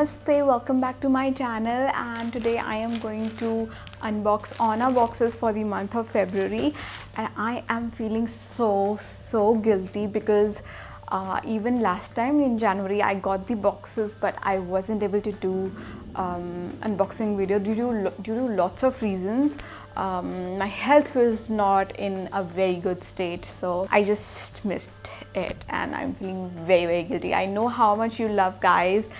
Namaste, welcome back to my channel, and today I am going to unbox Orna boxes for the month of February, and I am feeling so guilty because even last time in January I got the boxes but I wasn't able to do unboxing video due to lots of reasons. My health was not in a very good state, so I just missed it and I'm feeling very guilty. I know how much you love, guys,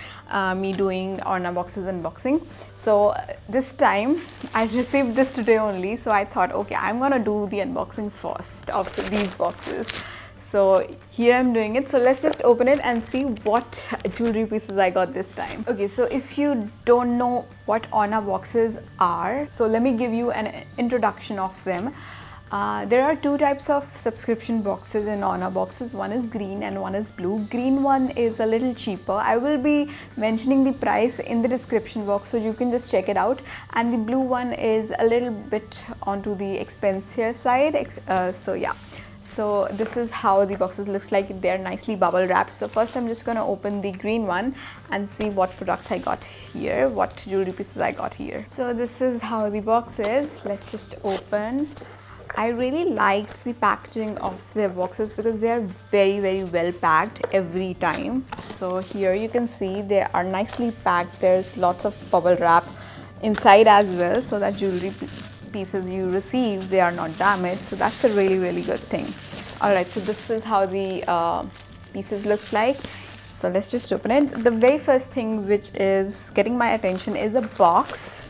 me doing Orna boxes unboxing. So this time I received this today only, so I thought, okay, I'm gonna do the unboxing first of these boxes. So here I'm doing it. So let's just open it and see what jewelry pieces I got this time. Okay, so if you don't know what Orna boxes are, so let me give you an introduction of them. There are two types of subscription boxes in Orna boxes. One is green and one is blue. Green one is a little cheaper. I will be mentioning the price in the description box, so you can just check it out. And the blue one is a little bit onto the expensive side. So yeah. So this is how the boxes looks like. They're nicely bubble wrapped. So first I'm just gonna open the green one and see what products I got here, what jewelry pieces I got here. So this is how the box is. Let's just open. I really liked the packaging of their boxes because they are very well packed every time. So here you can see they are nicely packed. There's lots of bubble wrap inside as well, so that jewelry pieces you receive, they are not damaged. So that's a really good thing. All right, so this is how the pieces looks like. So let's just open it. The very first thing which is getting my attention is a box.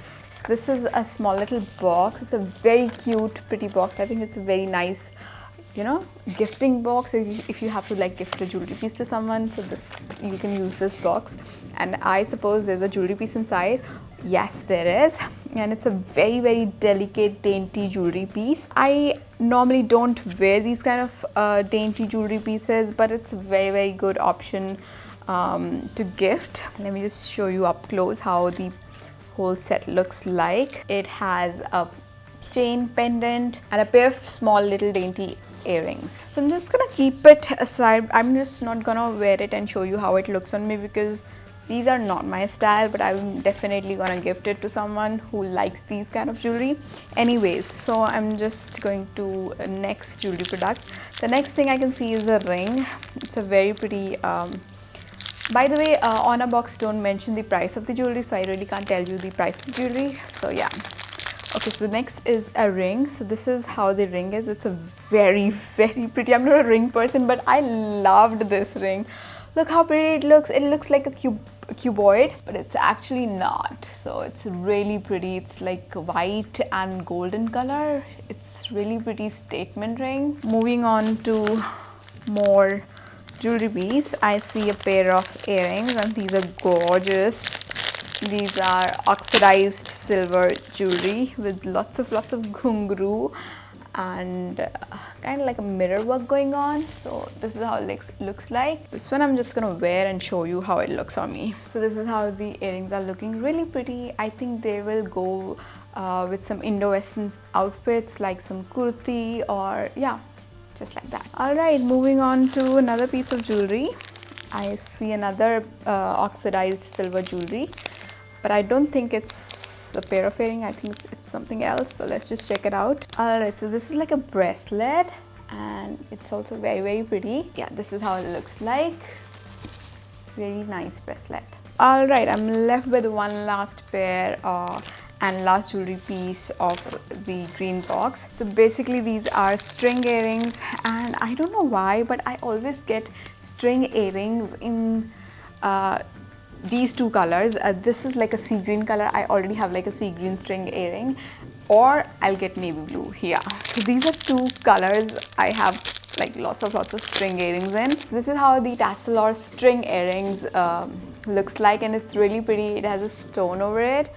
This is a small little box. It's a very cute, pretty box. I think it's a very nice, you know, gifting box if you have to like gift a jewelry piece to someone. So this, you can use this box, and I suppose there's a jewelry piece inside. Yes, there is, and it's a very delicate, dainty jewelry piece. I normally don't wear these kind of dainty jewelry pieces, but it's a very good option to gift. Let me just show you up close how the whole set looks like. It has a chain pendant and a pair of small little dainty earrings. So I'm just gonna keep it aside. I'm just not gonna wear it and show you how it looks on me because these are not my style, but I'm definitely gonna gift it to someone who likes these kind of jewelry. Anyways, so I'm just going to next jewelry products. The next thing I can see is a ring. It's a very pretty by the way, Orna box don't mention the price of the jewelry, so I really can't tell you the price of the jewelry. So yeah. Okay, so the next is a ring. So this is how the ring is. It's a very pretty. I'm not a ring person, but I loved this ring. Look how pretty it looks. It looks like a cuboid, but it's actually not. So it's really pretty. It's like white and golden color. It's really pretty statement ring. Moving on to more jewelry piece, I see a pair of earrings, and these are gorgeous. These are oxidized silver jewelry with lots of ghungroo and kind of like a mirror work going on. So this is how it looks like. This one I'm just gonna wear and show you how it looks on me. So this is how the earrings are looking. Really pretty. I think they will go with some Indo-Western outfits like some kurti or yeah, just like that. All right, moving on to another piece of jewelry. I see another oxidized silver jewelry, but I don't think it's a pair of earrings. I think it's something else. So let's just check it out. All right, so this is like a bracelet, and it's also very pretty. Yeah, this is how it looks like. Really nice bracelet. All right, I'm left with one last pair and last jewelry piece of the green box. So basically these are string earrings, and I don't know why, but I always get string earrings in these two colors. This is like a sea green color. I already have like a sea green string earring, or I'll get navy blue. Yeah, so these are two colors I have like lots of string earrings in. So this is how the tassel or string earrings looks like, and it's really pretty. It has a stone over it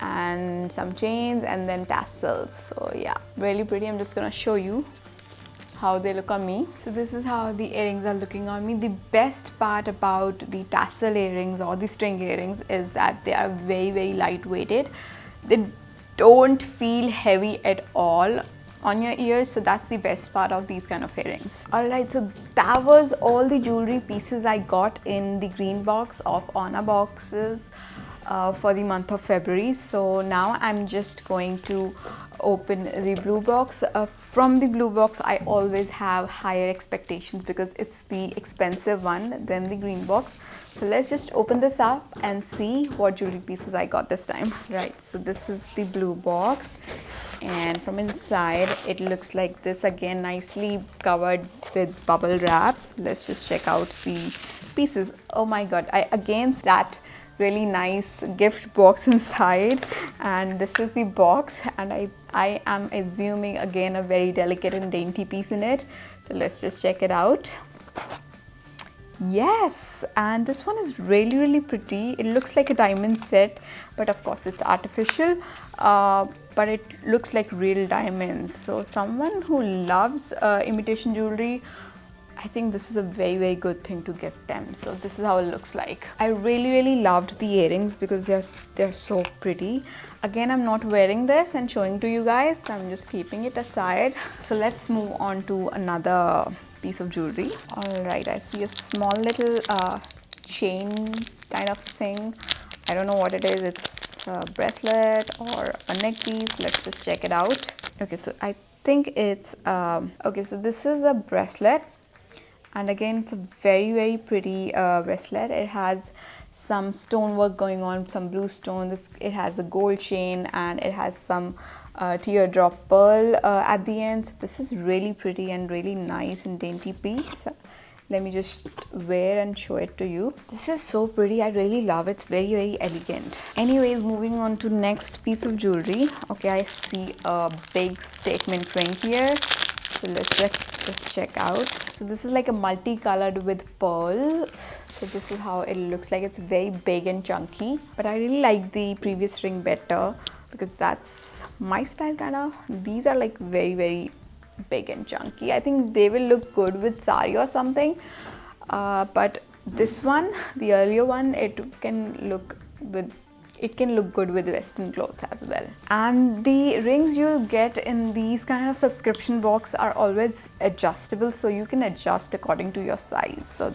and some chains and then tassels. So yeah, really pretty. I'm just gonna show you how they look on me. So this is how the earrings are looking on me. The best part about the tassel earrings or the string earrings is that they are very lightweighted. They don't feel heavy at all on your ears, so that's the best part of these kind of earrings. Alright, so that was all the jewelry pieces I got in the green box of Orna boxes for the month of February. So now I'm just going to open the blue box. From the blue box I always have higher expectations because it's the expensive one than the green box. So let's just open this up and see what jewelry pieces I got this time. Right, so this is the blue box, and from inside it looks like this, again nicely covered with bubble wraps. Let's just check out the pieces. Oh my god, I again that really nice gift box inside, and this is the box, and I am assuming again a very delicate and dainty piece in it. So let's just check it out. Yes, and this one is really pretty. It looks like a diamond set, but of course it's artificial, but it looks like real diamonds. So someone who loves imitation jewelry, I think this is a very good thing to gift them. So this is how it looks like. I really loved the earrings because they're so pretty. Again, I'm not wearing this and showing to you guys, so I'm just keeping it aside. So let's move on to another piece of jewelry. Alright, I see a small little chain kind of thing. I don't know what it is. It's a bracelet or a neck piece. Let's just check it out. Okay, so I think it's okay, so this is a bracelet, and again it's a very pretty bracelet. It has some stonework going on, some blue stones. It has a gold chain, and it has some teardrop pearl at the end. So this is really pretty and really nice and dainty piece. Let me just wear and show it to you. This is so pretty. I really love it. It's very elegant. Anyways, moving on to next piece of jewelry. Okay, I see a big statement ring here. So let's just check out. So this is like a multicolored with pearls. So this is how it looks like. It's very big and chunky, but I really like the previous ring better because that's my style kind of. These are like very big and chunky. I think they will look good with sari or something, but this one, the earlier one, it can look good with western clothes as well. And the rings you'll get in these kind of subscription box are always adjustable, so you can adjust according to your size. So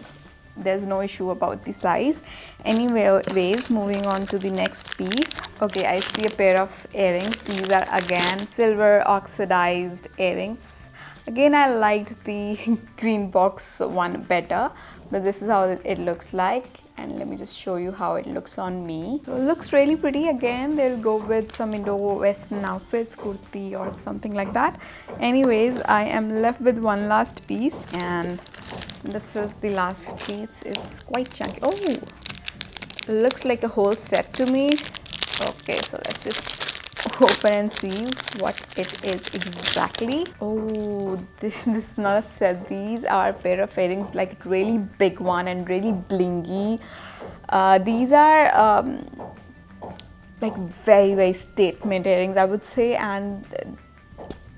there's no issue about the size. Anyways, moving on to the next piece. Okay, I see a pair of earrings. These are again silver oxidized earrings. Again, I liked the green box one better, but this is how it looks like. And let me just show you how it looks on me. So it looks really pretty. Again, they'll go with some Indo-Western outfits, kurti or something like that. Anyways, I am left with one last piece, and this is the last piece. It's quite chunky. Oh, it looks like a whole set to me. Okay, so let's just open and see what it is exactly. Oh, this is not a set. These are a pair of earrings, like really big one and really blingy. These are like very statement earrings, I would say, and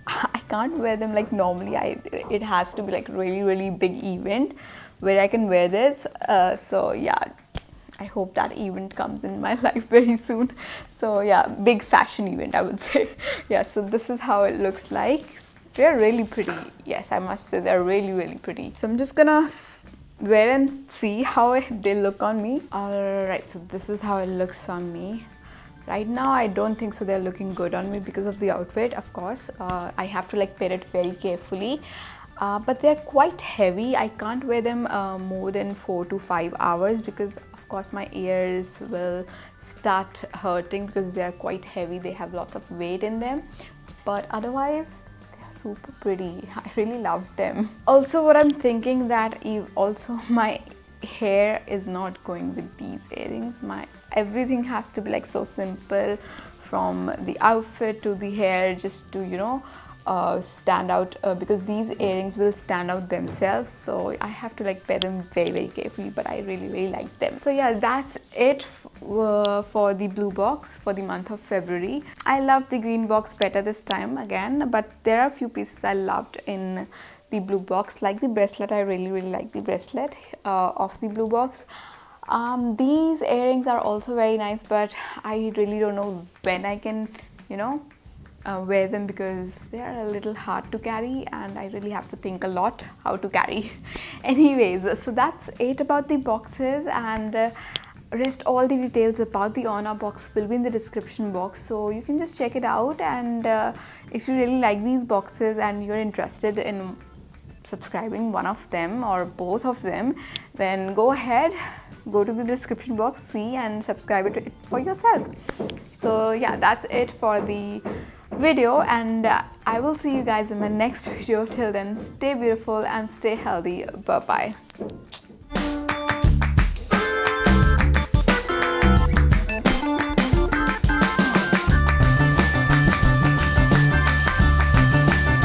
I can't wear them like normally. It has to be like really big event where I can wear this. So yeah, I hope that event comes in my life very soon. So yeah, big fashion event, I would say. Yeah, so this is how it looks like. They're really pretty. Yes, I must say they're really pretty. So I'm just gonna wear and see how they look on me. Alright, so this is how it looks on me. Right now, I don't think so they're looking good on me because of the outfit, of course. I have to like pair it very carefully. But they're quite heavy. I can't wear them more than 4 to 5 hours because of course my ears will start hurting because they are quite heavy. They have lots of weight in them. But otherwise, they're super pretty. I really love them. Also, what I'm thinking that also my hair is not going with these earrings. Everything has to be like so simple, from the outfit to the hair, just to, you know, stand out, because these earrings will stand out themselves. So I have to like pair them very carefully, but I really like them. So yeah, that's it for the blue box for the month of February. I love the green box better this time again, but there are a few pieces I loved in the blue box, like the bracelet. I really like the bracelet of the blue box. These earrings are also very nice, but I really don't know when I can, you know, wear them because they are a little hard to carry and I really have to think a lot how to carry. Anyways, so that's it about the boxes, and rest all the details about the Orna box will be in the description box, so you can just check it out. And if you really like these boxes and you're interested in subscribing one of them or both of them, then go ahead, go to the description box, see and subscribe it for yourself. So yeah, that's it for the video, and I will see you guys in my next video. Till then, stay beautiful and stay healthy. Bye bye.